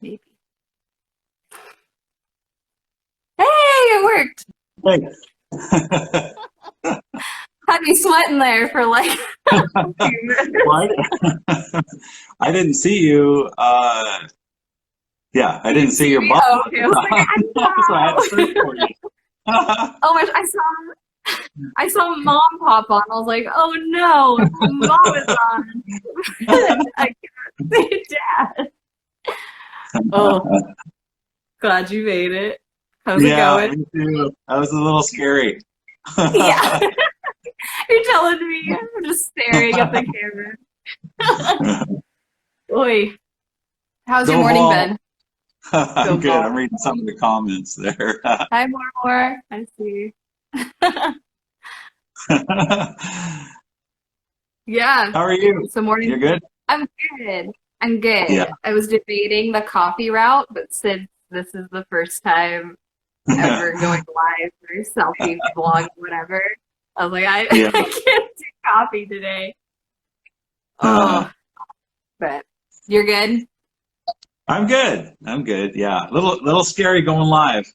Maybe. Hey, it worked. Hey. Had me sweating there for like a few minutes. What? I didn't see you. Yeah, I You didn't didn't see see your me? bum Oh, at okay. the I was like, time. I So I had to search know. for you. Oh my, I saw mom pop on. I was like, oh no, mom is on. I can't say dad. Oh, glad you made it. How's it Yeah, going? me too. That was a little scary. Yeah, you're telling me. I'm just staring at the camera. Oi, how's your Go morning ball. been? Go I'm good. ball. I'm reading some of the comments there. Hi, More. I see. Yeah, How are you? so morning. You're good? I'm good. I'm Yeah. good. I was debating the coffee route, but since this is the first time ever going live or selfie vlog, whatever, I was like, I, Yeah. I can't do coffee today. Oh, but you're good. I'm good. I'm good. Yeah. Little scary going live.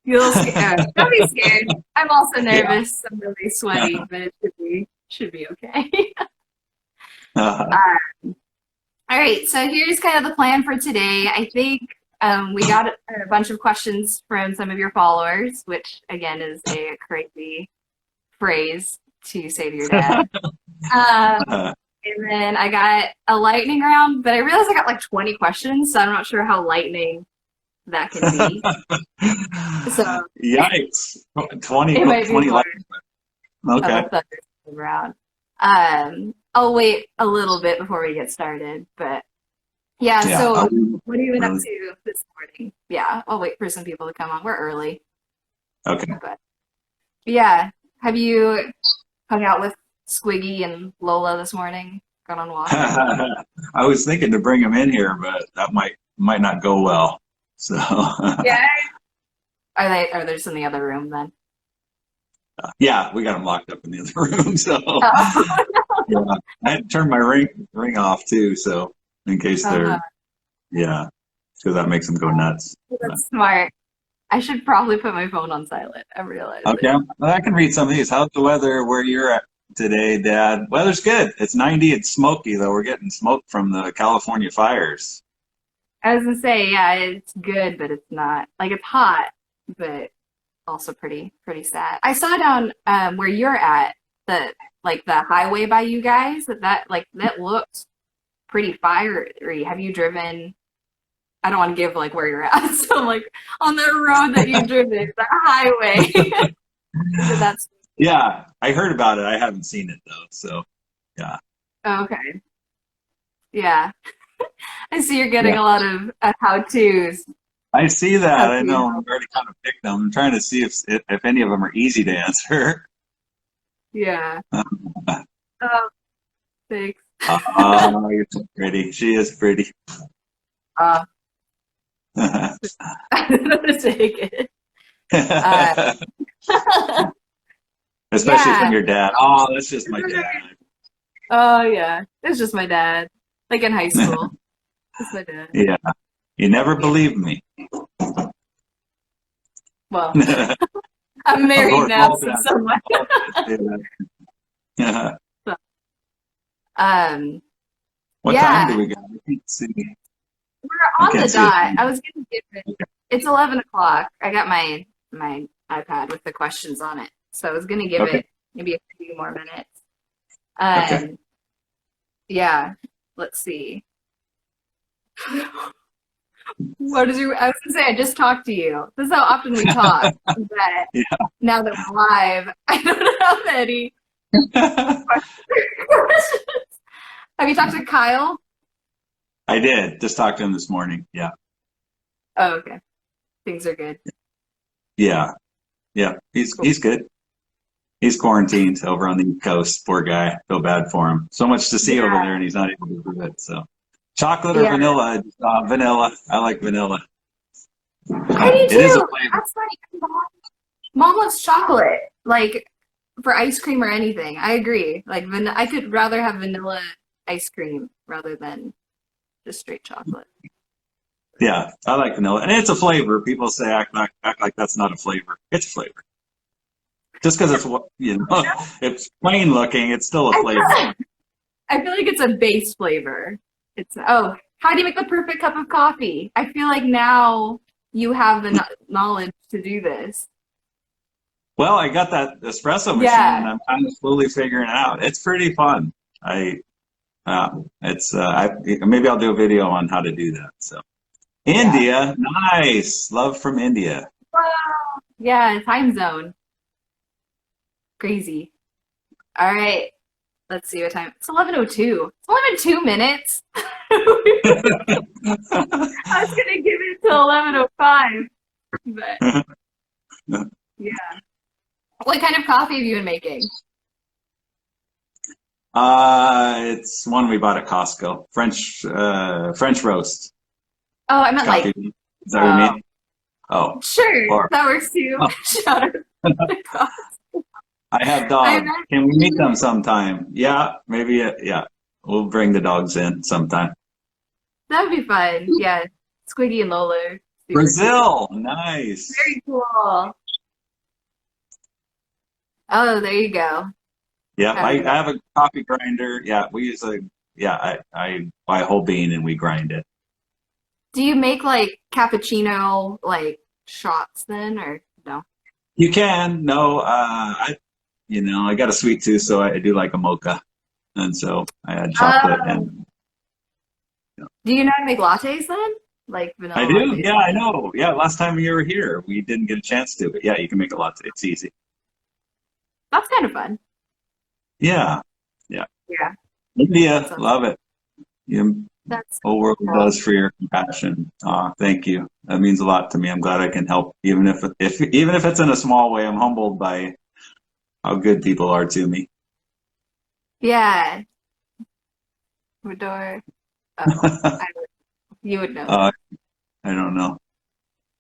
You little scared. Don't be scared. I'm also Yeah. nervous. I'm really sweaty, but it should be okay. Uh, All right, so here's kind of the plan for today. I think we got a bunch of questions from some of your followers, which again is a crazy phrase to say to your dad. Um, and then I got a lightning round, but I realized I got like 20 questions, so I'm not sure how lightning that can be. So Yikes. 20, it might be 20 more likes. of a Okay. thunderstorm round. I'll wait a little bit before we get started, but yeah, Yeah. so what have you been up Really. to this morning? Yeah, I'll wait for some people to come on. We're early, Okay. but yeah. Have you hung out with Squiggy and Lola this morning? Gone on a walk or anything? I was thinking to bring him in here, but that might not go well. So Yeah. Are they just in the other room then? yeah, we got him locked up in the other room. So Oh, yeah, I had to turn my ring off too. So in case uh, they're yeah, because that makes them go nuts. But, that's smart. I should probably put my phone on silent. I'm okay, realizing. well, I can read some of these. How's the weather where you're at today, Dad? Weather's good. It's 90. It's smoky though. We're getting smoke from the California fires. I was gonna say, yeah, it's good, but it's not like it's hot, but also pretty sad. I saw down where you're at the like the highway by you guys that looks pretty fiery. Have you driven? I don't want to give like where you're at, so like on the road that you've driven, the highway. Is it that? Yeah, I heard about it. I haven't seen it though. So yeah, Oh, okay, yeah. I see you're getting yeah. a lot of how-tos. I see that. I How-to know. help. I've already kind of picked them. I'm trying to see if any of them are easy to answer. Yeah. Oh, thanks. Oh, you're so pretty. She is pretty. Uh, I don't know how to take it. Uh, Especially from yeah. your dad. Oh, that's just my dad. Oh yeah, it's just my dad. Like in high school, it's my dad. Yeah, you never Yeah. believed me. Well, Of I'm married course, now, all so dads, somewhat. all dads say that. So, um, What time do yeah, we got? I can't see. we're I on can't the see it. dot. I was gonna give it. It's 11 o'clock. I got my iPad with the questions on it, so I was gonna give Okay. it maybe a few more minutes. Okay. Um, yeah. Let's see. What is your? I was gonna say I just talked to you. This is how often we talk. But now that we're live, I don't know how many Yeah. questions. Have you talked to Kyle? I did. Just talked to him this morning. Yeah. Oh, okay. Things are good. Yeah. Yeah. He's Cool. he's good. He's quarantined over on the East Coast. Poor guy. Feel bad for him. So much to see over Yeah. there, and he's not able to do it. So, chocolate or Yeah. vanilla? Vanilla. I like vanilla. I do It is a too. flavor. That's funny. Mom loves chocolate, like for ice cream or anything. I agree. Like I could rather have vanilla ice cream rather than just straight chocolate. Yeah, I like vanilla, and it's a flavor. People say act like that's not a flavor. It's a flavor. Just because it's it's plain looking, it's still a I flavor. feel, I feel like it's a base flavor. It's oh, how do you make the perfect cup of coffee? I feel like now you have the knowledge to do this. Well, I got that espresso machine, and Yeah. I'm kind of slowly figuring it out. It's pretty fun. Maybe I'll do a video on how to do that. So Yeah. India, nice, love from India. Wow. Yeah, time zone. Crazy. All right. Let's see what time. It's 11:02. It's only been 2 minutes. I was gonna give it till 11:05, but yeah. What kind of coffee have you been making? It's one we bought at Costco. French roast Oh, I meant coffee. like. Is that what you mean? Oh, Sure, or that works too. oh, Shout out. I have I dogs. meant Can we meet them sometime? Yeah, maybe. Yeah, we'll bring the dogs in sometime. that would be fun. Yeah, Squiggy and Lola, are super cute. Brazil, nice. Very cool. Oh, there you go. Yeah, I Okay. have a coffee grinder. Yeah, we use a yeah. I buy a whole bean and we grind it. Do you make like cappuccino like shots then, or no? You can. No, I got a sweet tooth, so I do like a mocha, and so I add chocolate Oh, and do you know how to make lattes then? Like I vanilla do. lattes? Yeah, I know. Yeah, last time you were here, we didn't get a chance to, but yeah, you can make a latte. It's easy. That's kind of fun. Yeah, yeah. Yeah, that India, sounds. love it. You That's whole world cool. does for your compassion. Thank you. That means a lot to me. I'm glad I can help, even if it's in a small way. I'm humbled by how good people are to me. Yeah, Rador. Oh, you would know uh, that. I don't know.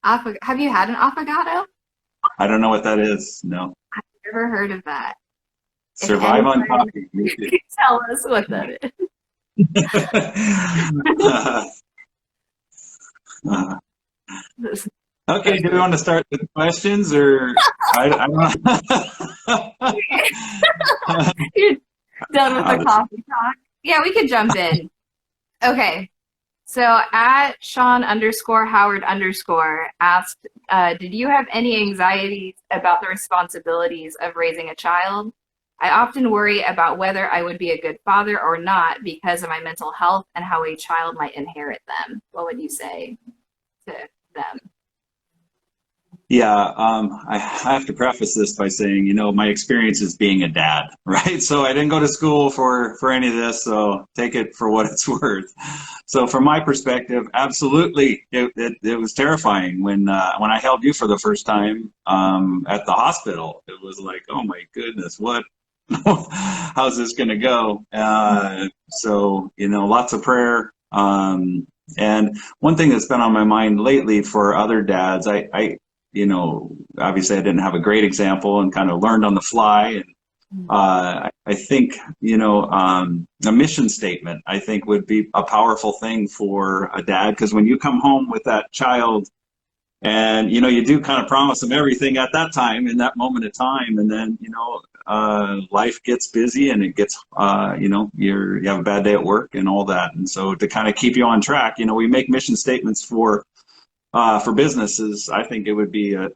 Have you had an affogato? I don't know what that is. No. Never heard of that. If Survive on anyone coffee. Me too. can tell us what that Uh, is. okay, That's do we really want to start with questions or I don't You're done with I'll the just- coffee talk. Yeah, we could jump in. Okay. So at Sean_Howard_ asked, did you have any anxieties about the responsibilities of raising a child? I often worry about whether I would be a good father or not because of my mental health and how a child might inherit them. What would you say to them? Yeah, I have to preface this by saying, my experience is being a dad, right? So I didn't go to school for any of this, so take it for what it's worth. So from my perspective, absolutely, it was terrifying when I held you for the first time at the hospital. It was like, oh my goodness, what? How's this going to go? So lots of prayer. And one thing that's been on my mind lately for other dads, obviously I didn't have a great example and kind of learned on the fly. And I think, a mission statement, I think would be a powerful thing for a dad. Because when you come home with that child and, you do kind of promise them everything at that time, in that moment of time. And then, life gets busy and it gets, you have a bad day at work and all that. And so to kind of keep you on track, we make mission statements for businesses. I think it would be a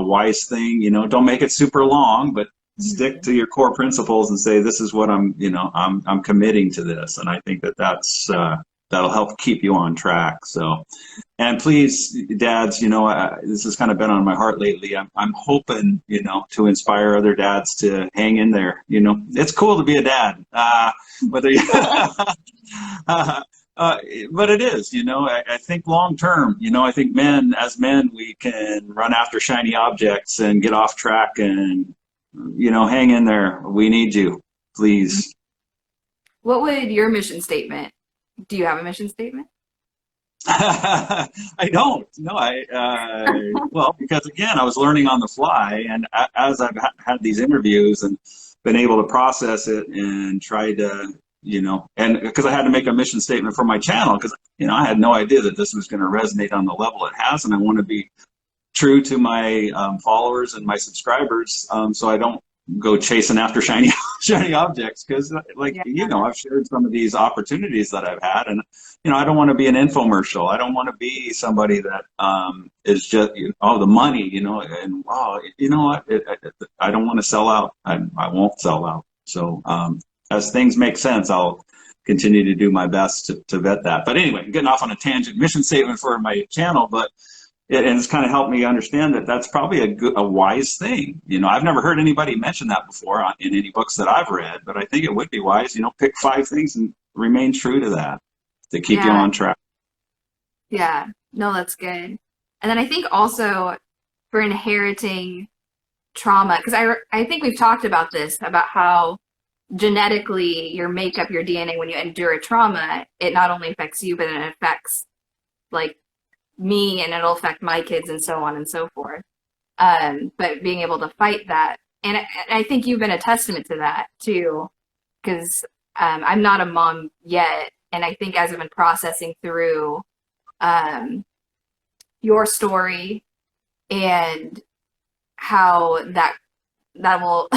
wise thing. Don't make it super long, but stick to your core principles and say, this is what I'm committing to this. And I think that'll help keep you on track. So, and please, dads, this has kind of been on my heart lately. I'm hoping, to inspire other dads to hang in there. It's cool to be a dad, whether you, but it is, I think long term, I think as men, we can run after shiny objects and get off track and, hang in there. We need you, please. What would your mission statement? Do you have a mission statement? I don't. No, well, because again, I was learning on the fly, and as I've had these interviews and been able to process it and try to, you know, and because I had to make a mission statement for my channel, because, you know, I had no idea that this was going to resonate on the level it has, and I want to be true to my followers and my subscribers, so I don't go chasing after shiny objects, because like, you know, I've shared some of these opportunities that I've had, and, you know, I don't want to be an infomercial. I don't want to be somebody that is just, you know, oh, the money, you know, and wow, you know what, I don't want to sell out. I won't sell out. So as things make sense, I'll continue to do my best to vet that. But anyway, I'm getting off on a tangent. Mission statement for my channel, but and it's kind of helped me understand that that's probably a wise thing. You know, I've never heard anybody mention that before in any books that I've read, but I think it would be wise, you know, pick 5 things and remain true to that to keep you on track. Yeah, no, that's good. And then I think also for inheriting trauma, because I think we've talked about this, about how genetically your makeup, your DNA, when you endure a trauma, it not only affects you, but it affects like me, and it'll affect my kids and so on and so forth. But being able to fight that, and I think you've been a testament to that too, because I'm not a mom yet, and I think as I've been processing through your story and how that will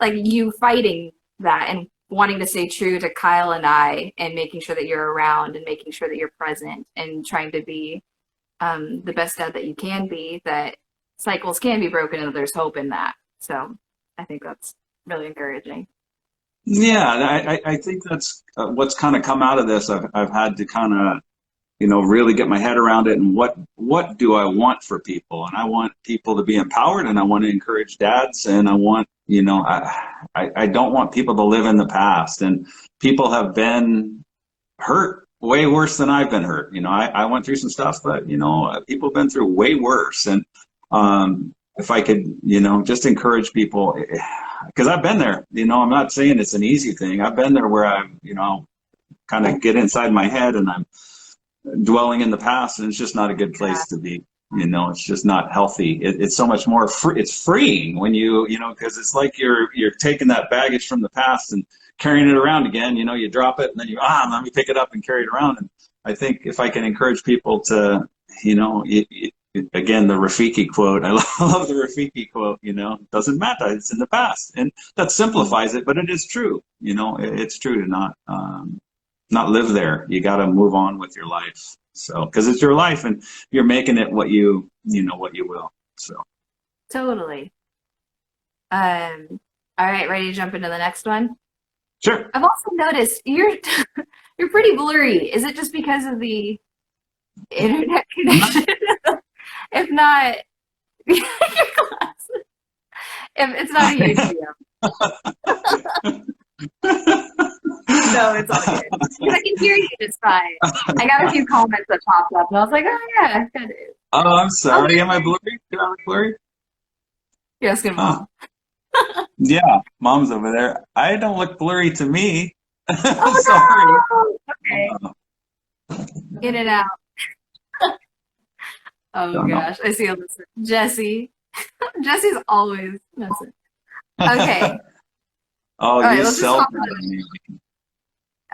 like you fighting that and wanting to stay true to Kyle and I, and making sure that you're around and making sure that you're present and trying to be the best dad that you can be, that cycles can be broken and there's hope in that. So I think that's really encouraging. Yeah, I think that's what's kind of come out of this. I've had to kind of, you know, really get my head around it, and what do I want for people? And I want people to be empowered, and I want to encourage dads, and I want, you know, I don't want people to live in the past. And people have been hurt way worse than I've been hurt. You know, I went through some stuff, but, you know, people have been through way worse. And if I could, you know, just encourage people, because I've been there, you know, I'm not saying it's an easy thing. I've been there where I'm, you know, kind of get inside my head and I'm dwelling in the past, and it's just not a good place to be. You know, it's just not healthy. It's so much more free. It's freeing when you know, because it's like you're taking that baggage from the past and carrying it around again. You know, you drop it and then you, let me pick it up and carry it around. And I think if I can encourage people to, you know, again, the Rafiki quote, I love the Rafiki quote, you know, doesn't matter, it's in the past. And that simplifies it, but it is true. You know, it's true to not live there. You got to move on with your life. So, because it's your life and you're making it what you know, what you will. So. Totally. All right, ready to jump into the next one? Sure. I've also noticed you're pretty blurry. Is it just because of the internet connection? If not, your glasses. If it's not a YouTube. No, it's all good. Because I can hear you just fine. I got a few comments that popped up, and I was like, oh, yeah, good. Oh, I'm sorry. Am I blurry? Am I blurry? You're asking Mom. Yeah, Mom's over there. I don't look blurry to me. Oh, sorry. No. Okay. In and out. Oh, gosh. I see Alyssa. Jesse. Jesse's always messing. Okay. Oh, right, you self.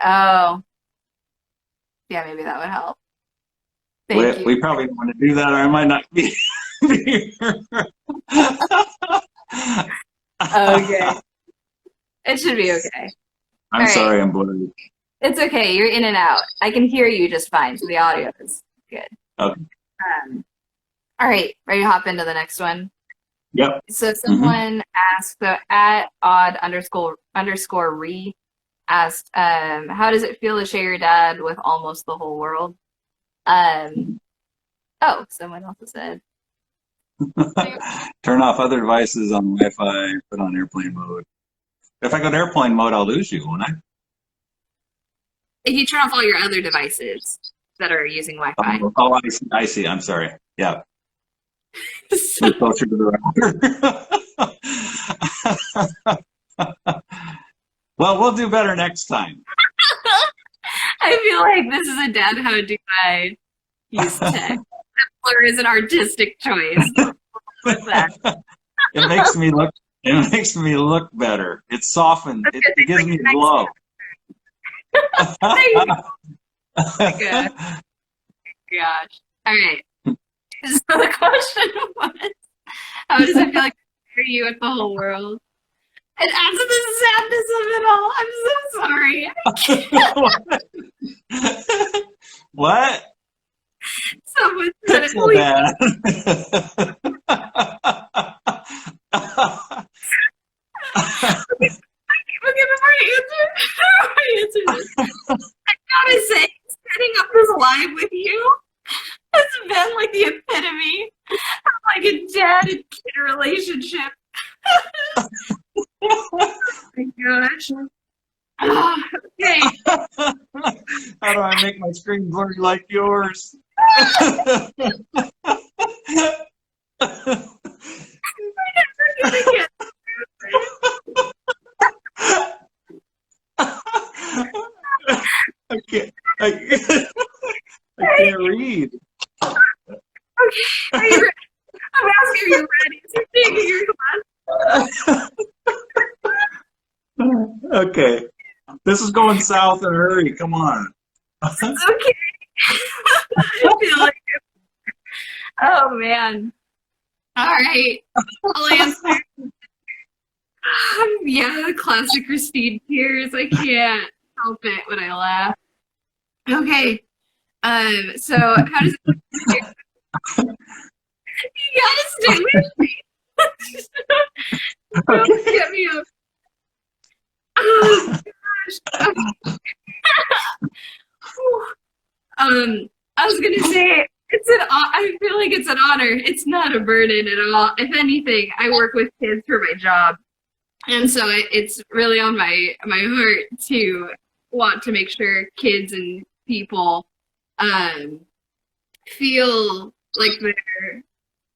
Oh. Yeah, maybe that would help. Thank you. We probably don't want to do that, or I might not be here. Okay. It should be okay. I'm sorry, I'm blurry. It's okay. You're in and out. I can hear you just fine, so the audio is good. Okay. All right. Ready to hop into the next one? Yep. So someone asked, so at odd_re asked, how does it feel to share your dad with almost the whole world? Oh, someone else said. Turn off other devices on Wi-Fi, put on airplane mode. If I go to airplane mode, I'll lose you, won't I? If you turn off all your other devices that are using Wi-Fi. Oh, I see. I'm sorry. Yeah. So closer to the router. Well, we'll do better next time. I feel like this is a DadHowDoI use tech. Blur is an artistic choice. What's that? It makes me look better. It's softened. It gives me glow. There you go. Good. Gosh. All right. So the question was, how does it feel like to share you with the whole world? And add to the sadness of it all. I'm so sorry. What? Someone said It's it. so bad. Okay, before I answer this, I gotta say, setting up this live with you has been like the epitome of like a dad and kid relationship. Oh my gosh. Oh, okay. How do I make my screen blurry like yours? We're never gonna get I can't, I can't read. okay. Are you ready? I'm asking, are you ready? So you're taking your class. Okay. This is going south in a hurry. Come on. Okay. I feel like it. Oh man. All right. I'll answer. Yeah, classic Kristine tears. I can't help it when I laugh. Okay. So how does it you gotta stay with me. Don't get me up. Oh gosh. Okay. I was gonna say I feel like it's an honor. It's not a burden at all. If anything, I work with kids for my job, and so it's really on my heart to want to make sure kids and people feel like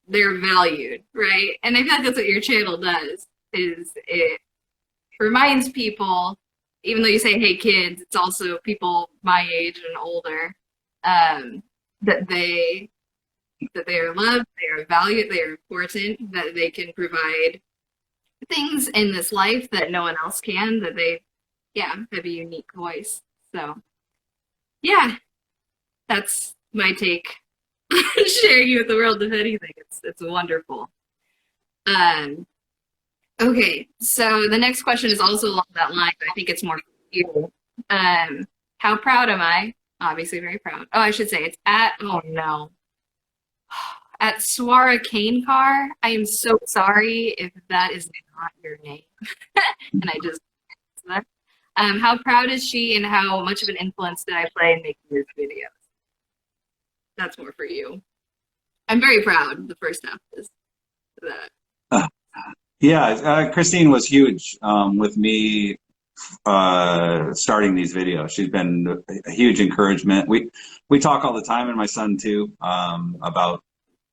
they're valued, right? And I feel like that's what your channel does. Is it reminds people, even though you say, "Hey, kids," it's also people my age and older, that they are loved, they are valued, they are important, that they can provide things in this life that no one else can, that they, yeah, have a unique voice. So, yeah, that's my take. Share you with the world, if anything. It's wonderful. Okay, so the next question is also along that line, but I think it's more for you. How proud am I? Obviously very proud. Oh, I should say it's at, oh no, at Swara Kanekar. I am so sorry if that is not your name. And I just, how proud is she and how much of an influence did I play in making this video? That's more for you. I'm very proud. The first half is that. Yeah, Kristine was huge with me starting these videos. She's been a huge encouragement. We talk all the time, and my son too, about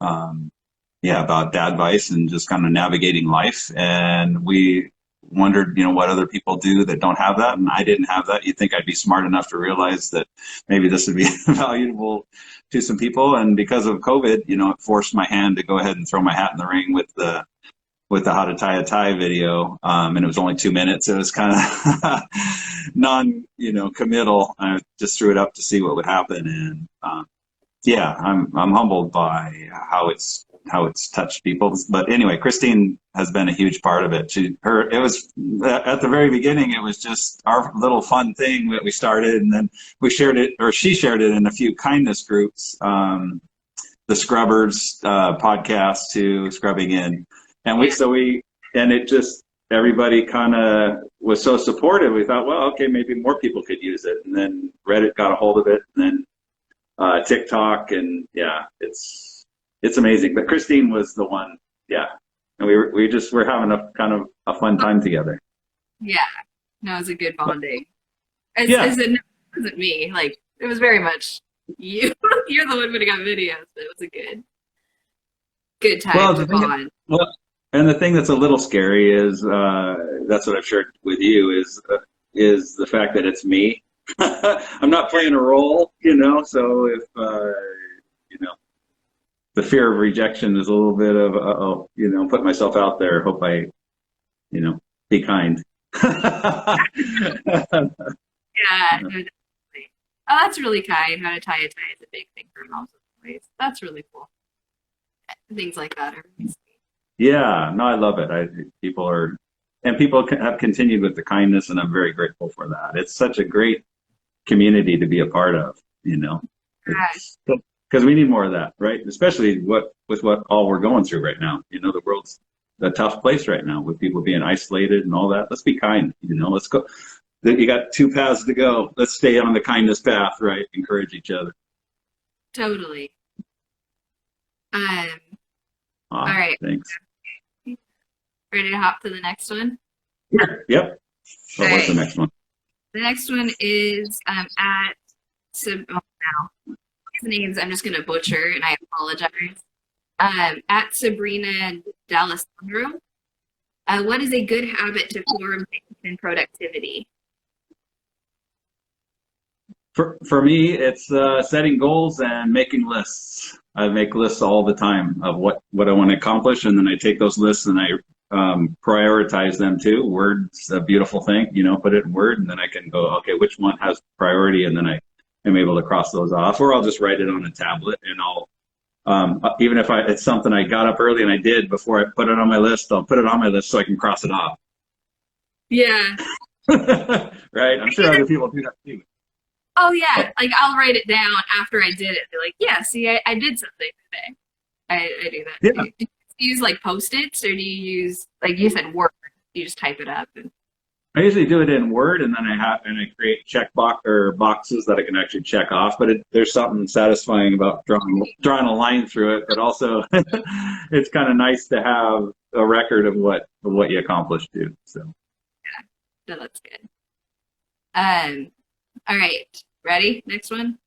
about dad advice and just kind of navigating life. And we wondered, what other people do that don't have that, and I didn't have that. You'd think I'd be smart enough to realize that maybe this would be valuable to some people. And because of COVID, it forced my hand to go ahead and throw my hat in the ring with the how to tie a tie video, and it was only 2 minutes. It was kind of committal. I just threw it up to see what would happen, and I'm humbled by how it's touched people. But anyway, Kristine has been a huge part of it. It was at the very beginning. It was just our little fun thing that we started, and then we shared it, or she shared it in a few kindness groups, the Scrubbers podcast too, Scrubbing In. And everybody kind of was so supportive. We thought, well, okay, maybe more people could use it. And then Reddit got a hold of it, and then TikTok, and it's amazing. But Kristine was the one, and we're having a kind of a fun time together. Yeah, no, it was a good bonding. It wasn't me. Like, it was very much you. You're the one who got videos, but it was a good time to bond. And the thing that's a little scary is that's what I've shared with you is the fact that it's me. I'm not playing a role, So if the fear of rejection is a little bit of put myself out there. Hope I, be kind. Yeah, Yeah. no, definitely. Oh, that's really kind. How to tie a tie is a big thing for moms and boys. That's really cool. Things like that are really sweet. Yeah, no, I love it. People are, and people have continued with the kindness, and I'm very grateful for that. It's such a great community to be a part of, you know. Yeah, It's because we need more of that, right? Especially with what all we're going through right now. You know, the world's a tough place right now with people being isolated and all that. Let's be kind, you know. Let's go. You got two paths to go. Let's stay on the kindness path, right? Encourage each other. totally. Um, all Ah, right. thanks. Ready to hop to the next one? Here. Yep. All What was the right. next one? The next one is at oh, now these names I'm just gonna butcher and I apologize. At Sabrina D'Alessandro. What is a good habit to form in productivity? For me, it's setting goals and making lists. I make lists all the time of what I want to accomplish, and then I take those lists and I prioritize them too. Word's a beautiful thing, you know. Put it in Word, and then I can go, okay, which one has priority, and then I am able to cross those off, or I'll just write it on a tablet, and I'll even if it's something I got up early and I did before I put it on my list, I'll put it on my list so I can cross it off. Yeah. Right? I'm sure other people do that too. Oh yeah. Like I'll write it down after I did it. Be like, yeah, see, I did something today. I do that Yeah. too. Do you use like post-its or do you use like you said Word? You just type it up and I usually do it in Word, and then I create check box or boxes that I can actually check off. But there's something satisfying about drawing a line through it. But also, it's kind of nice to have a record of what you accomplished too. So no, that's good. All right. Ready? Next one.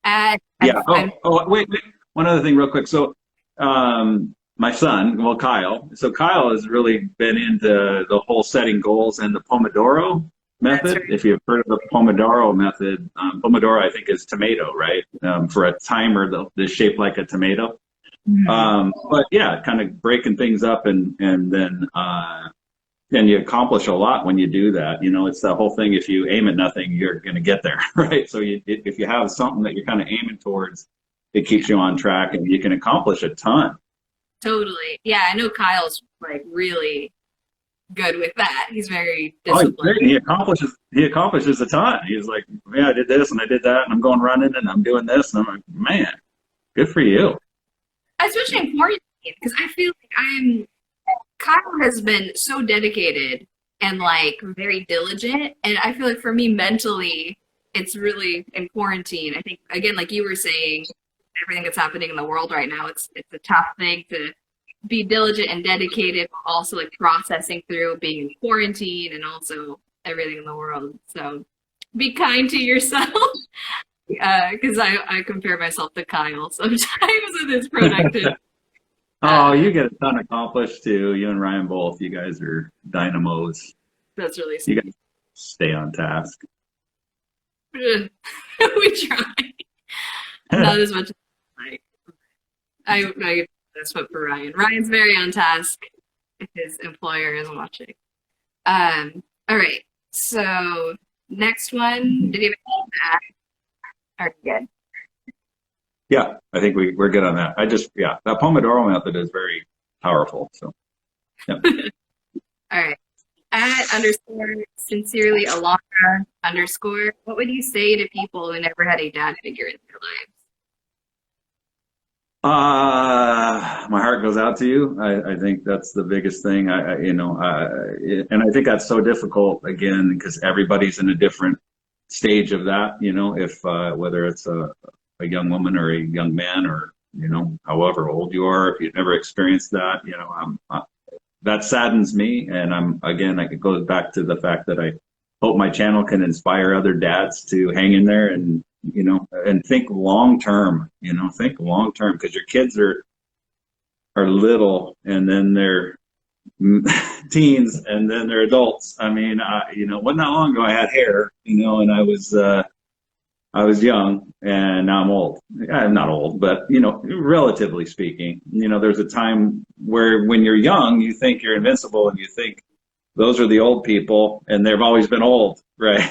yeah. I'm Wait. One other thing, real quick. So, my son, well, Kyle. So Kyle has really been into the whole setting goals and the Pomodoro that's method. right. If you've heard of the Pomodoro method, Pomodoro, I think, is tomato, right? For a timer that's shaped like a tomato. Mhm. But yeah, kind of breaking things up and then and you accomplish a lot when you do that. You know, it's the whole thing. If you aim at nothing, you're going to get there, right? So if you have something that you're kind of aiming towards, it Yeah, keeps you on track and you can accomplish a ton. totally. Yeah, I know Kyle's like really good with that. He's very Oh, he's disciplined. great. He accomplishes a ton. He's like, yeah, I did this and I did that and I'm going running and I'm doing this. And I'm like, man, good for you. Especially in quarantine, because I feel like Kyle has been so dedicated and like very diligent. And I feel like for me mentally, it's really in quarantine. I think again, like you were saying, everything that's happening in the world right now, it's a tough thing to be diligent and dedicated, but also like processing through being in quarantine and also everything in the world. So be kind to yourself. Because I compare myself to Kyle sometimes with his productive. Oh, Uh, you get a ton accomplished too. You and Ryan both. You guys are dynamos. that's really You sweet. guys stay on task. We try. Not as much as like I that's what for Ryan. Ryan's very on task if his employer is watching. All right. So next one. Did you have that? Are good. Yeah, I think we're good on that. Yeah, that Pomodoro method is very powerful. So, yeah. All right. At underscore sincerely Alondra underscore. What would you say to people who never had a dad figure in their lives? My heart goes out to you. I think that's the biggest thing. And I think that's so difficult again because everybody's in a different stage of that. You know, if whether it's a young woman or a young man or however old you are, if you've never experienced that, that saddens me. And it goes back to the fact that I hope my channel can inspire other dads to hang in there and and think long term. Think long term because your kids are little and then they're teens and then they're adults. I mean, wasn't that long ago I had hair, and I was young and now I'm old. I'm not old, but relatively speaking, there's a time where when you're young, you think you're invincible and you think those are the old people and they've always been old, right?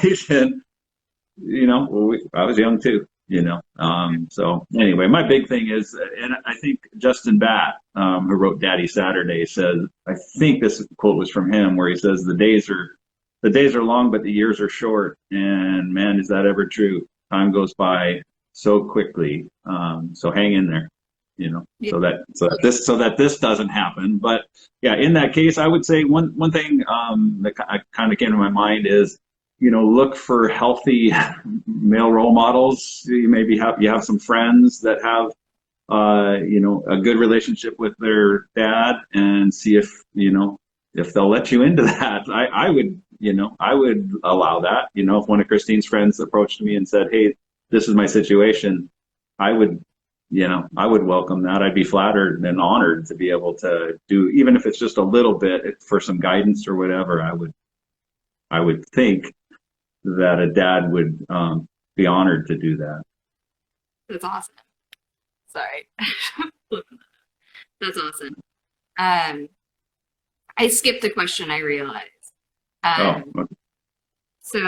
I was young too, So anyway, my big thing is, and I think Justin Batt, who wrote Daddy Saturday, says, I think this quote was from him, where he says, the days are long, but the years are short. And man, is that ever true? Time goes by so quickly. So hang in there, Yeah. so that this doesn't happen. But yeah, in that case, I would say one thing that kind of came to my mind is, look for healthy male role models. You maybe have some friends that have a good relationship with their dad, and see if they'll let you into that. I would allow that. If one of Kristine's friends approached me and said, "Hey, this is my situation," I would welcome that. I'd be flattered and honored to be able to do, even if it's just a little bit for some guidance or whatever. I would think that a dad would be honored to do that. That's awesome. Sorry. That's awesome. I skipped a question, I realized. Okay. So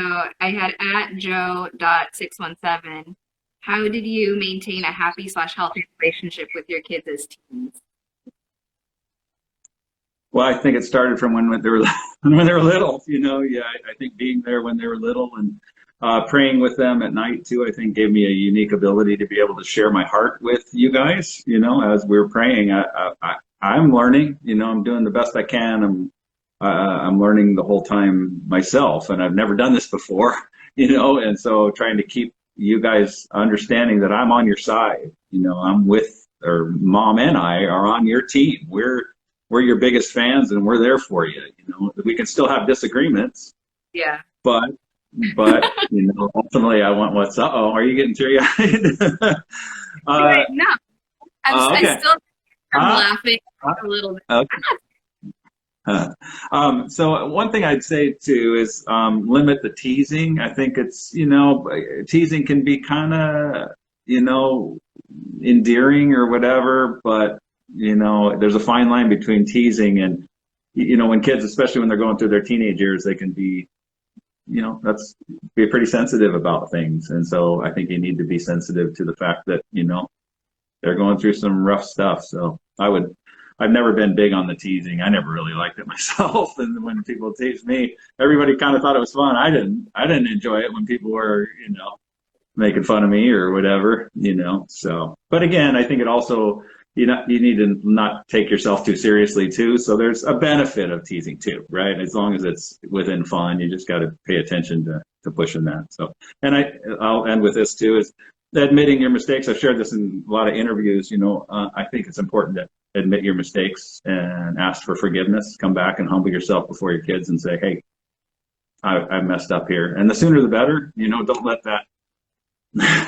I had at Joe.617, how did you maintain a happy/healthy relationship with your kids as teens? Well, I think it started from when they were when they were little. Yeah, I think being there when they were little and praying with them at night too, I think gave me a unique ability to be able to share my heart with you guys. As we were praying, I'm learning. I'm doing the best I can. I'm learning the whole time myself, and I've never done this before. And so trying to keep you guys understanding that I'm on your side. I'm with, or Mom and I are on your team. We're your biggest fans, and we're there for you. We can still have disagreements. Yeah. But ultimately, I want what's. Uh-oh, are you getting teary-eyed? No, okay. I still am laughing a little bit. Okay. So one thing I'd say too is limit the teasing. I think it's teasing can be kind of endearing or whatever, but there's a fine line between teasing and when kids, especially when they're going through their teenage years, they can be that's be pretty sensitive about things. And so I think you need to be sensitive to the fact that they're going through some rough stuff. So I've never been big on the teasing. I never really liked it myself. And when people teased me, everybody kind of thought it was fun. I didn't enjoy it when people were, making fun of me or whatever, So, but again, I think it also, you need to not take yourself too seriously too. So there's a benefit of teasing too, right? As long as it's within fun, you just got to pay attention to pushing that. So, and I'll end with this too, is admitting your mistakes. I've shared this in a lot of interviews. I think it's important to admit your mistakes and ask for forgiveness. Come back and humble yourself before your kids and say, "Hey, I messed up here." And the sooner the better. Don't let that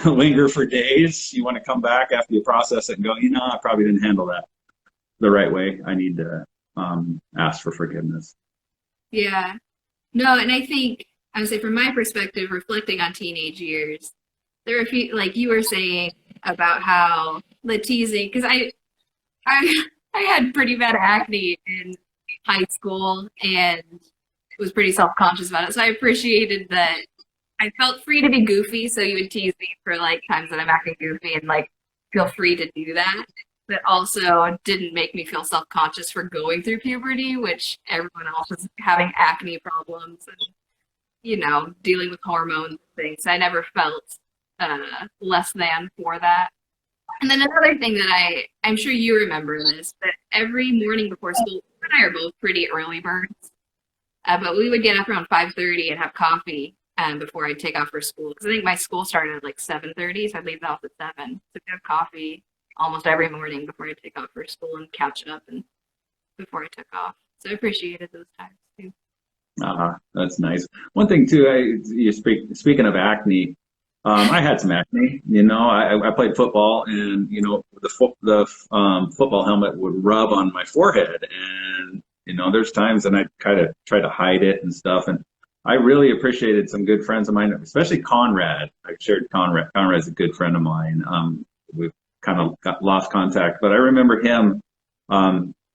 linger for days. You want to come back after you process it and go, I probably didn't handle that the right way. I need to ask for forgiveness. Yeah. No, and I think, I would say from my perspective, reflecting on teenage years, there are a few, like you were saying about how the teasing, because I had pretty bad acne in high school and was pretty self-conscious about it. So I appreciated that I felt free to be goofy. So you would tease me for like times that I'm acting goofy and like feel free to do that. But also didn't make me feel self-conscious for going through puberty, which everyone else is having acne problems and, dealing with hormones and things. I never felt less than for that. And then another thing that I'm sure you remember this, but every morning before school, you and I are both pretty early birds, but we would get up around 5:30 and have coffee before I'd take off for school. Because I think my school started at like 7:30, so I'd leave the house at 7. So we'd have coffee almost every morning before I take off for school and catch up and before I took off. So I appreciated those times too. That's nice. One thing too, speaking of acne, I had some acne. I played football, and the football helmet would rub on my forehead, and there's times and I kind of try to hide it and stuff. And I really appreciated some good friends of mine, especially Conrad. I shared Conrad. Conrad's a good friend of mine. We've kind of lost contact, but I remember him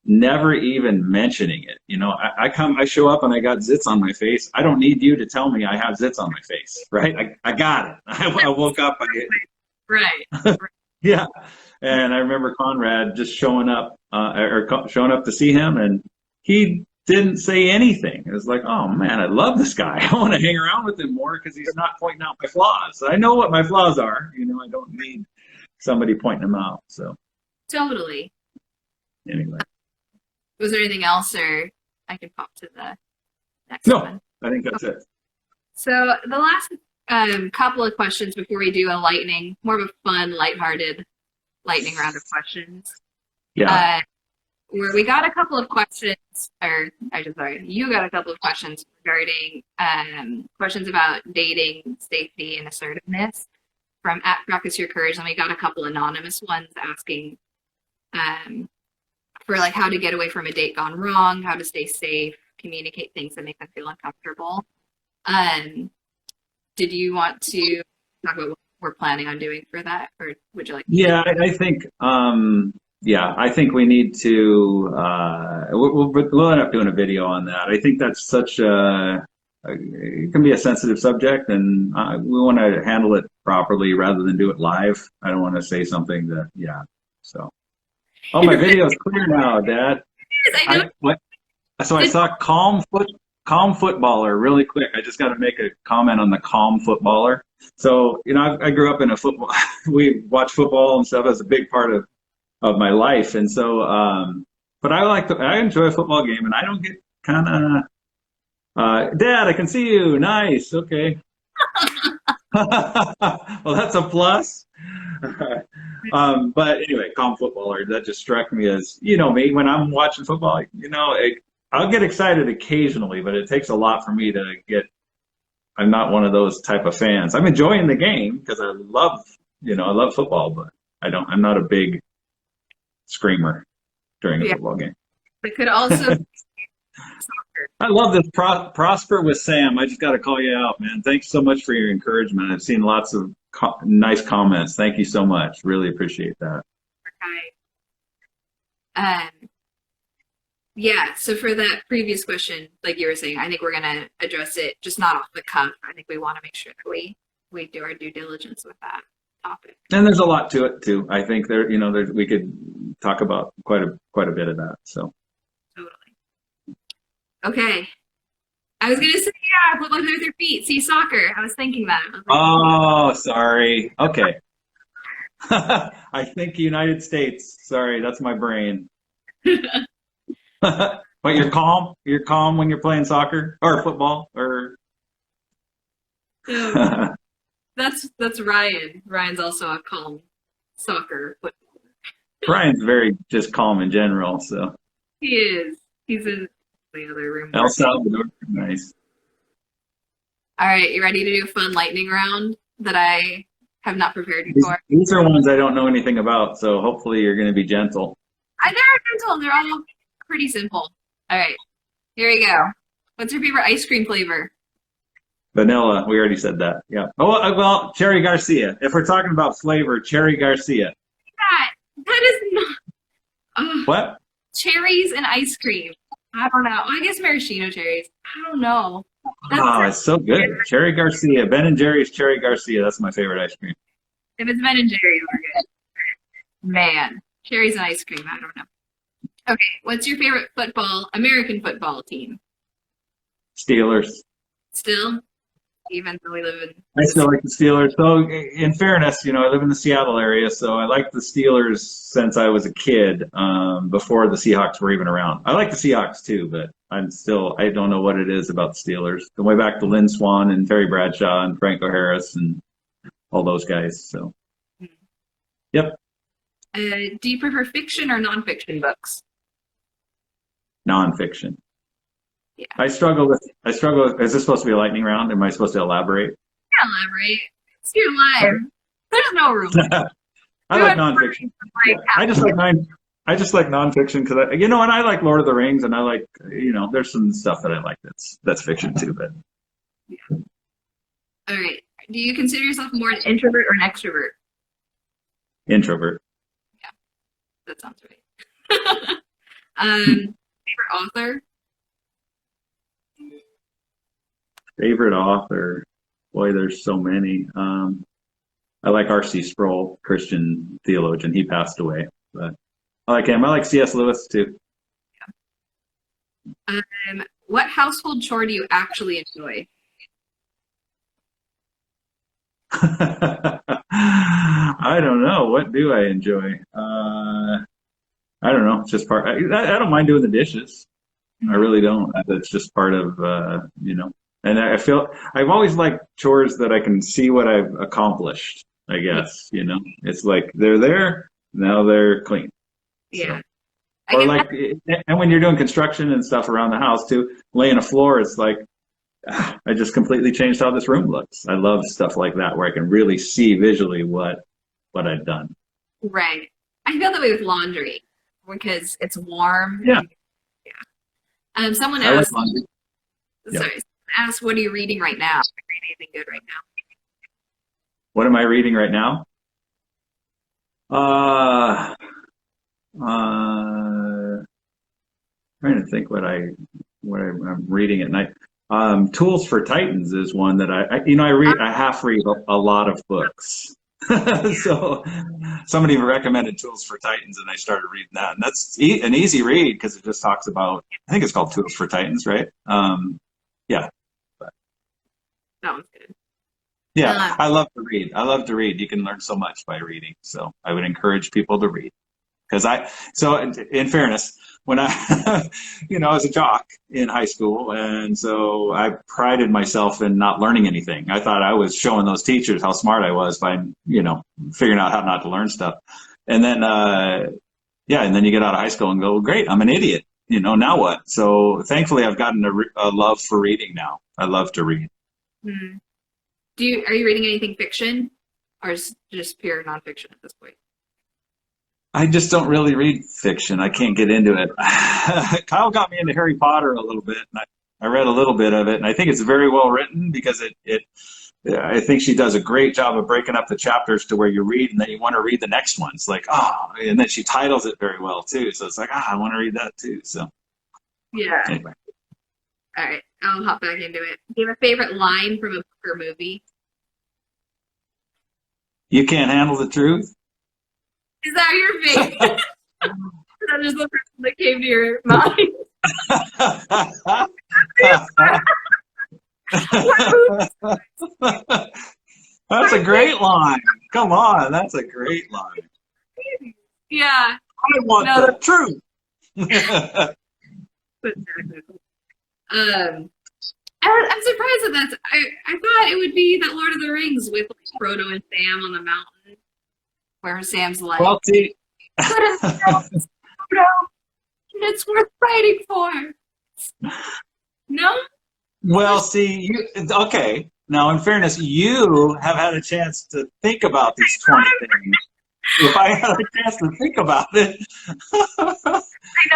never even mentioning it. I show up and I got zits on my face. I don't need you to tell me I have zits on my face, right? I got it. I woke up. Right. Yeah. And I remember Conrad just showing up, showing up to see him, and he didn't say anything. It was like, oh man, I love this guy. I want to hang around with him more because he's not pointing out my flaws. I know what my flaws are. I don't need somebody pointing them out. So Totally. anyway. Was there anything else, or I can pop to the next No, one? I think that's it. So the last couple of questions before we do more of a fun, lighthearted lightning round of questions. Yeah. Where we got a couple of questions, you got a couple of questions regarding questions about dating, safety, and assertiveness from @PracticeYourCourage, and we got a couple anonymous ones asking for like how to get away from a date gone wrong, how to stay safe, communicate things that make them feel uncomfortable. Did you want to talk about what we're planning on doing for that, or would you like? Yeah, I think. I think we need to. We'll end up doing a video on that. I think that's such it can be a sensitive subject, and we want to handle it properly rather than do it live. I don't want to say something that, so. Oh, my video is clear now, Dad. I know. So I saw calm footballer really quick. I just got to make a comment on the calm footballer. So, I grew up in a football. We watch football and stuff as a big part of my life, and so but I enjoy a football game, and I don't get kind of Dad, I can see you. Nice. Okay. Well, that's a plus. But anyway, calm footballer, that just struck me as, me when I'm watching football, I'll get excited occasionally, but it takes a lot for me to get. I'm not one of those type of fans. I'm enjoying the game because I love football, but I'm not a big screamer during a football game. It could also I love this prosper with Sam. I just got to call you out, man. Thanks so much for your encouragement. I've seen lots of nice comments. Thank you so much. Really appreciate that. Okay. So for that previous question, like you were saying, I think we're going to address it just not off the cuff. I think we want to make sure that we do our due diligence with that topic. And there's a lot to it too. I think we could talk about quite a bit of that. So. Totally. Okay. I was going to say, football with their feet. See, soccer. I was thinking that. Oh, sorry. Okay. I think United States. Sorry, that's my brain. But you're calm? You're calm when you're playing soccer or football or? That's Ryan. Ryan's also a calm soccer footballer. Ryan's very just calm in general, so. He is. He's in the other room. El Salvador, nice. All right, you ready to do a fun lightning round that I have not prepared you for? These are ones I don't know anything about, so hopefully you're going to be gentle. They're gentle. They're all pretty simple. All right, here we go. What's your favorite ice cream flavor? Vanilla. We already said that. Yeah. Oh, well, Cherry Garcia. If we're talking about flavor, Cherry Garcia. That is not. What? Cherries and ice cream. I don't know. I guess maraschino cherries. I don't know. It's so good. Cherry Garcia. Ben & Jerry's Cherry Garcia. That's my favorite ice cream. If it's Ben & Jerry's, we're good. Man, cherries and ice cream. I don't know. Okay, what's your favorite American football team? Steelers. Still? Even though we live in... I still like the Steelers. So, in fairness, I live in the Seattle area, so I like the Steelers since I was a kid, before the Seahawks were even around. I like the Seahawks too, but I don't know what it is about the Steelers. Going way back to Lynn Swann and Terry Bradshaw and Franco Harris and all those guys. So, yep. Do you prefer fiction or nonfiction books? Nonfiction. Yeah. I struggle with. Is this supposed to be a lightning round? Am I supposed to elaborate? Yeah, elaborate. It's your live. There's no rule. I like nonfiction. I just like nonfiction because and I like Lord of the Rings, and I like there's some stuff that I like that's fiction too. But yeah. All right. Do you consider yourself more an introvert or an extrovert? Introvert. Yeah, that sounds right. Favorite author? Favorite author? Boy, there's so many. I like R.C. Sproul, Christian theologian. He passed away, but I like him. I like C.S. Lewis too. What household chore do you actually enjoy? I don't know. What do I enjoy? I don't know. It's just part. I don't mind doing the dishes. I really don't. That's just part of, And I feel I've always liked chores that I can see what I've accomplished. I guess, it's like they're there, now they're clean. Yeah. So, or like, and when you're doing construction and stuff around the house too, laying a floor, it's like, I just completely changed how this room looks. I love stuff like that where I can really see visually what I've done. Right. I feel that way with laundry because it's warm. Yeah. Someone I like asked, laundry. sorry, asked, what are you reading right now? Are you reading anything good right now? What am I reading right now? Trying to think what I'm reading at night. Tools for Titans is one that I half read a lot of books. So somebody recommended Tools for Titans and I started reading that. And that's an easy read because it just talks about, I think it's called Tools for Titans, right? Yeah. That one's good. Yeah, I love to read. I love to read. You can learn so much by reading. So I would encourage people to read. So in fairness, when I was a jock in high school, and so I prided myself in not learning anything. I thought I was showing those teachers how smart I was by, figuring out how not to learn stuff. And then, and then you get out of high school and go, well, great, I'm an idiot. Now what? So thankfully I've gotten a love for reading now. I love to read. Mm-hmm. Are you reading anything fiction or is it just pure nonfiction at this point? I just don't really read fiction. I can't get into it. Kyle got me into Harry Potter a little bit, and I read a little bit of it, and I think it's very well written because I think she does a great job of breaking up the chapters to where you read and then you want to read the next one. It's like, and then she titles it very well too. So it's like, I want to read that too. So yeah. Anyway. All right, I'll hop back into it. Do you have a favorite line from a book or movie? You can't handle the truth? Is that your favorite? That is the person that came to your mind. That's a great line. Come on, that's a great line. Yeah. I want the truth. I'm surprised that that's. I thought it would be that Lord of the Rings with Frodo and Sam on the mountain, where Sam's like, well, see, Frodo, it's worth fighting for. No. Well, see, okay. Now, in fairness, you have had a chance to think about these 20 things. If I had a chance to think about it,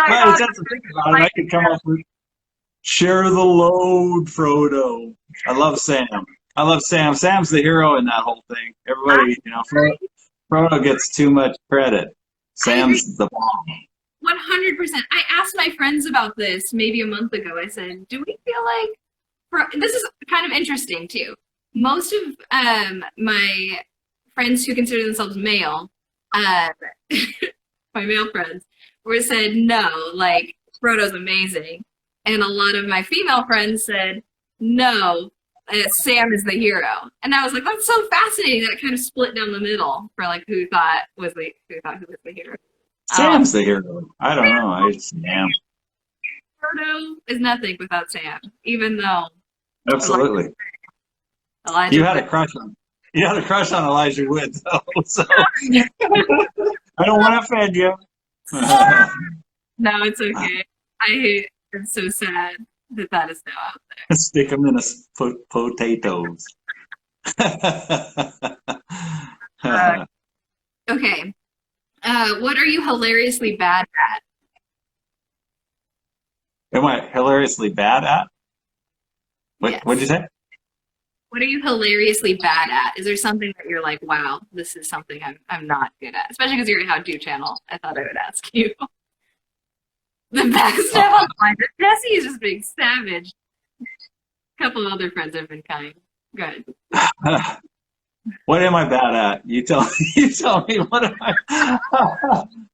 I could come up with share the load, Frodo. I love Sam. Sam's the hero in that whole thing. Everybody, Frodo gets too much credit. Sam's the bomb. 100%. I asked my friends about this maybe a month ago. I said, do we feel like, this is kind of interesting too. Most of my friends who consider themselves male, my male friends, said no, like Frodo's amazing. And a lot of my female friends said, no, Sam is the hero. And I was like, that's so fascinating. That kind of split down the middle for like who thought who was the hero. Sam's the hero. I don't know. I just am. Frodo is nothing without Sam, even though. Absolutely. Elijah you had a crush on Elijah Wood, though. So I don't want to offend you. No, it's okay. I'm so sad that is now out there. Stick them in potatoes. Okay. What are you hilariously bad at? Am I hilariously bad at? Yes. What'd you say? What are you hilariously bad at? Is there something that you're like, wow, this is something I'm not good at? Especially because you're a How Do channel. I thought I would ask you. The backstab online. Jesse is just being savage. A couple of other friends have been kind. Good. What am I bad at? You tell you tell me. What am I?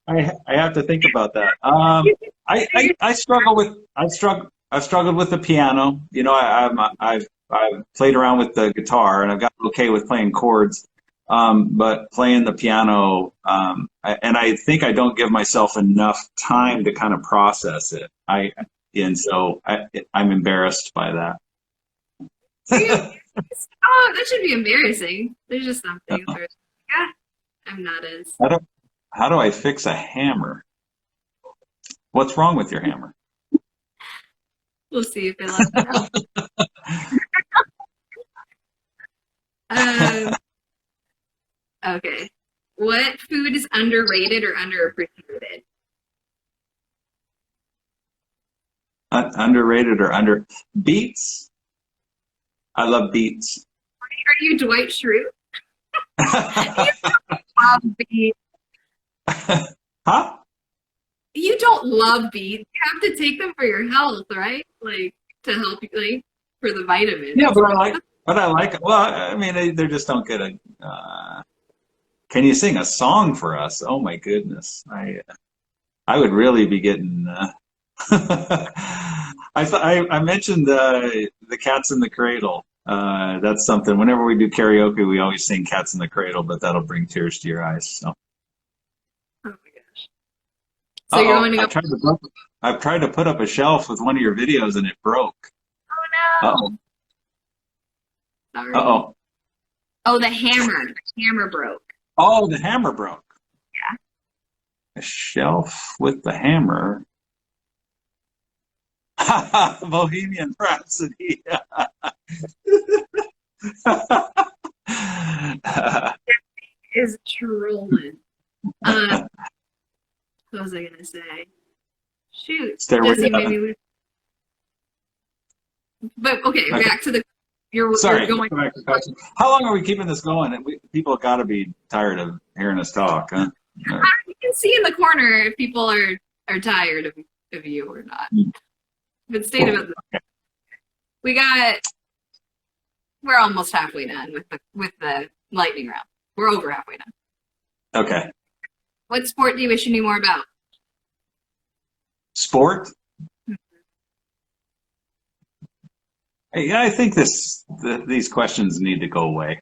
I have to think about that. I struggle with I've struggled with the piano. You know, I've played around with the guitar and I've gotten okay with playing chords. But playing the piano, and I think I don't give myself enough time to kind of process it. I'm embarrassed by that. Oh, that should be embarrassing. There's just some things where, yeah, I'm not as. How do I fix a hammer? What's wrong with your hammer? We'll see if they let me know. Okay. What food is underrated or underappreciated? Underrated or under beets? I love beets. Are you Dwight Schrute? You love beets. Huh? You don't love beets. You have to take them for your health, right? Like to help you, like for the vitamins. Yeah, but I like. Well, I mean, they just don't get a. Can you sing a song for us? Oh my goodness, I would really be getting. I mentioned the Cats in the Cradle. That's something. Whenever we do karaoke, we always sing "Cats in the Cradle," but that'll bring tears to your eyes. So. Oh my gosh. So you're going to go. I've tried to put up a shelf with one of your videos and it broke. Oh no. Uh-oh. Sorry. Uh-oh. Oh, the hammer. The hammer broke. Oh, the hammer broke. Yeah. A shelf with the hammer. Bohemian Rhapsody. Is trolling. What was I gonna say? Shoot. Jesse made me lose. But okay, back to the. Sorry. You're going. How long are we keeping this going? People got to be tired of hearing us talk, huh? You can see in the corner if people are tired of you or not. But state about this. We're almost halfway done with the lightning round. We're over halfway done. Okay. What sport do you wish you knew more about? Sport? Yeah, I think these questions need to go away.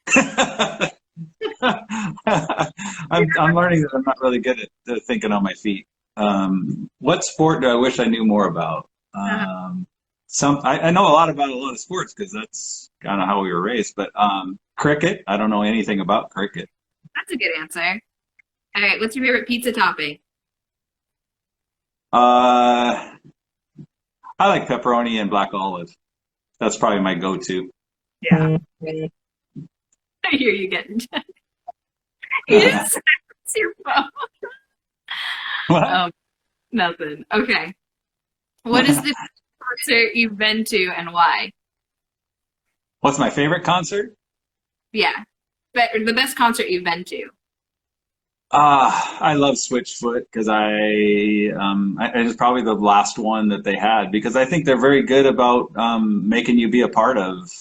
I'm learning that I'm not really good at thinking on my feet. What sport do I wish I knew more about? I know a lot about a lot of sports because that's kind of how we were raised. But cricket, I don't know anything about cricket. That's a good answer. All right, what's your favorite pizza topping? I like pepperoni and black olive. That's probably my go-to. Yeah. I hear you getting done. Yes, it's your phone. What? Nothing. Okay. What is the concert you've been to and why? What's my favorite concert? Yeah. But the best concert you've been to. I love Switchfoot because it was probably the last one that they had because I think they're very good about making you be a part of,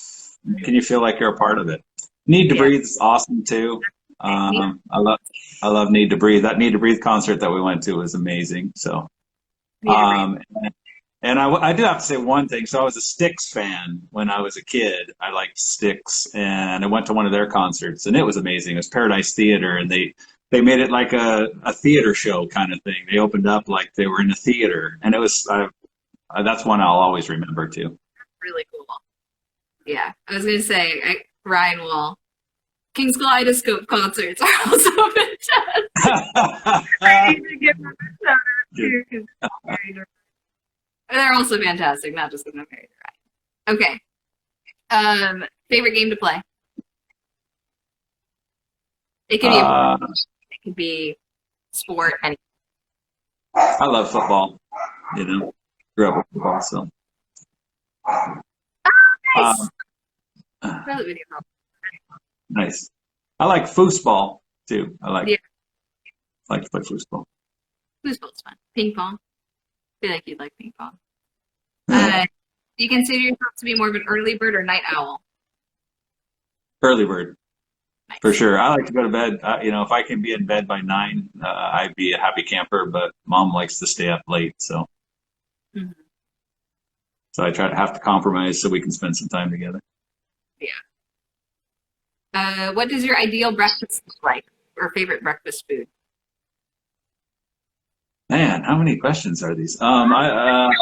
making you feel like you're a part of it. Need to Breathe is awesome too. I love Need to Breathe. That Need to Breathe concert that we went to was amazing. So, and I do have to say one thing. So I was a Styx fan when I was a kid. I liked Styx, and I went to one of their concerts, and it was amazing. It was Paradise Theater, and they made it like a theater show kind of thing. They opened up like they were in a theater, and it was that's one I'll always remember too. Really cool. Yeah, I was gonna say Ryan will. King's Kaleidoscope concerts are also fantastic. I need to give them a shout out too because they're also fantastic, not just because I'm married to Ryan. Okay. Favorite game to play? It could be it could be sport. Anything. I love football. You know, grew up with football, so. Oh, nice. Nice. I like foosball too. I like to play foosball. Baseball's fun. Ping pong. I feel like you'd like ping pong. Yeah. Do you consider yourself to be more of an early bird or night owl? Early bird. For Nice. sure. I like to go to bed. If I can be in bed by 9, I'd be a happy camper, but mom likes to stay up late. Mhm. So I try to have to compromise so we can spend some time together. Yeah. What does your ideal breakfast look like, or favorite breakfast food? Man, how many questions are these? We're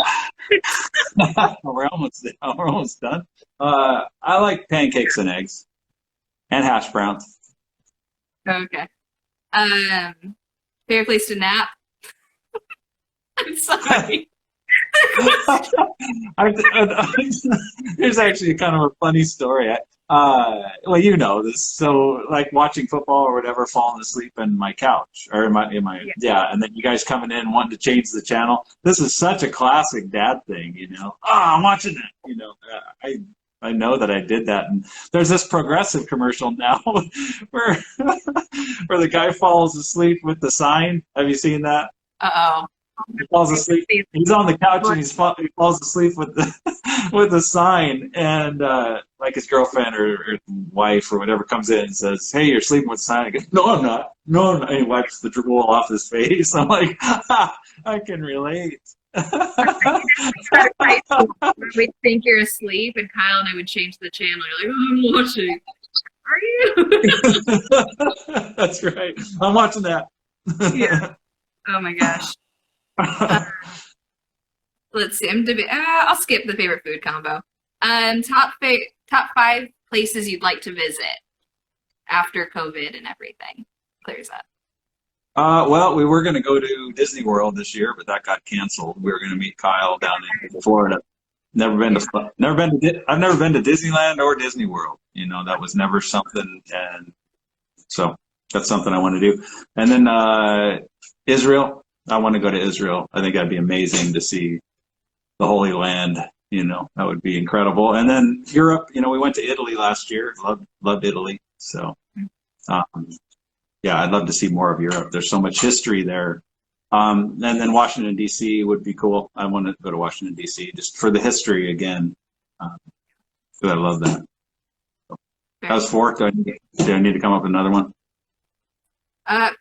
almost done. I like pancakes and eggs and hash browns. Okay. Favorite place to nap? I'm sorry. Here's actually kind of a funny story. Well, you know this. So, like watching football or whatever, falling asleep in my couch or Yeah. yeah, and then you guys coming in wanting to change the channel. This is such a classic dad thing, you know. Oh, I'm watching it. I know that I did that, and there's this Progressive commercial now where where the guy falls asleep with the sign. Have you seen that? Uh-oh. He falls asleep. He's on the couch and he falls asleep with the with the sign, and like his girlfriend or wife or whatever comes in and says, "Hey, you're sleeping with the sign." He goes, "No, I'm not. No, I'm not." And he wipes the drool off his face. I'm like, I can relate. We think you're asleep, and Kyle and I would change the channel. You're like, oh, I'm watching. Are you? That's right. I'm watching that. Yeah. Oh my gosh. Let's see. I'll skip the favorite food combo. Top 5 places you'd like to visit after COVID and everything clears up. Well, we were going to go to Disney World this year, but that got canceled. We were going to meet Kyle down in Florida. I've never been to Disneyland or Disney World. That was never something, and so that's something I want to do. And then Israel. I want to go to Israel. I think that'd be amazing to see the Holy Land. That would be incredible. And then Europe. We went to Italy last year. Loved Italy. So, yeah, I'd love to see more of Europe. There's so much history there. And then Washington, D.C. would be cool. I want to go to Washington, D.C. just for the history again. So I love that. That was 4. Do I need to come up with another one?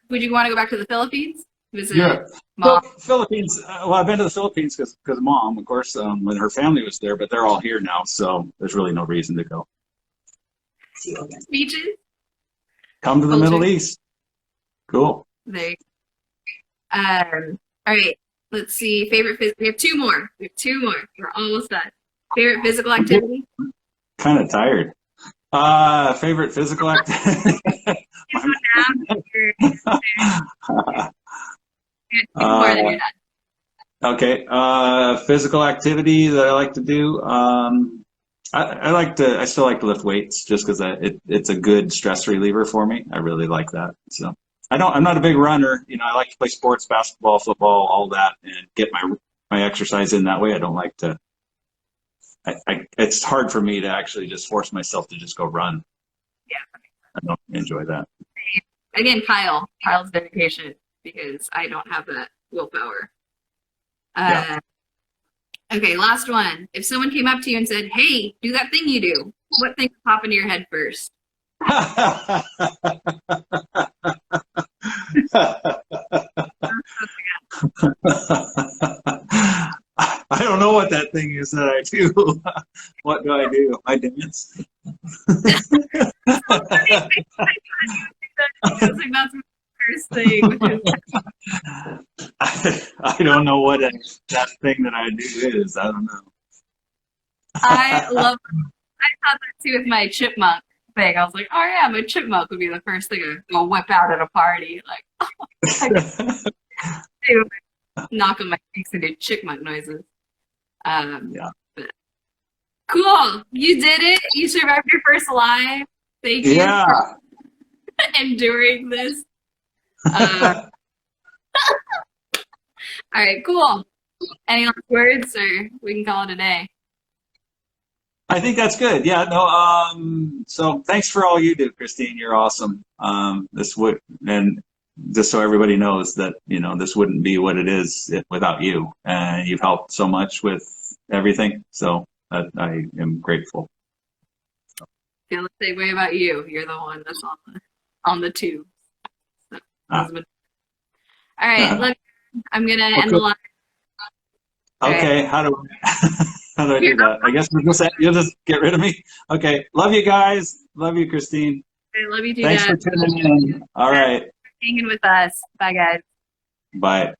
Would you want to go back to the Philippines? Visit Yeah. mom? Philippines. Well, I've been to the Philippines because of mom, of course, when her family was there, but they're all here now, so there's really no reason to go. Beaches? Come to the Middle East. Cool. There you go. All right. Let's see. We have 2 more. We're almost done. Favorite physical activity? Kind of tired. Favorite physical activity? More than you're done. Okay. Physical activity that I like to do. I still like to lift weights just because it's a good stress reliever for me. I really like that. So I'm not a big runner. I like to play sports, basketball, football, all that, and get my exercise in that way. I don't like to. It's hard for me to actually just force myself to just go run. Yeah. I don't enjoy that. Again, Kyle's dedication, because I don't have that willpower. Yeah. Okay, last one. If someone came up to you and said, "Hey, do that thing you do," what thing would pop into your head first? I don't know what that thing is that I do. What do I do? I dance. That's the first thing. I don't know what that thing that I do is. I don't know. I thought that too with my chipmunk thing. I was like, oh yeah, my chipmunk would be the first thing I'll whip out at a party. Like, knock on my cheeks and do chipmunk noises. Yeah. But cool. You did it. You survived your first live. Thank you for enduring this. All right, cool. Any last words, or we can call it a day? I think that's good. Yeah, no, so thanks for all you do, Kristine. You're awesome. And just so everybody knows that, this wouldn't be what it is without you. You've helped so much with everything. So I am grateful. Feel the same way about you. You're the one that's on the tube. So, all right, I'm gonna end the live. Okay, how do I do that? I guess you'll just get rid of me. Okay, love you guys. Love you, Kristine. I love you too, Thanks Dad. for tuning in. All right. Hanging with us. Bye, guys. Bye.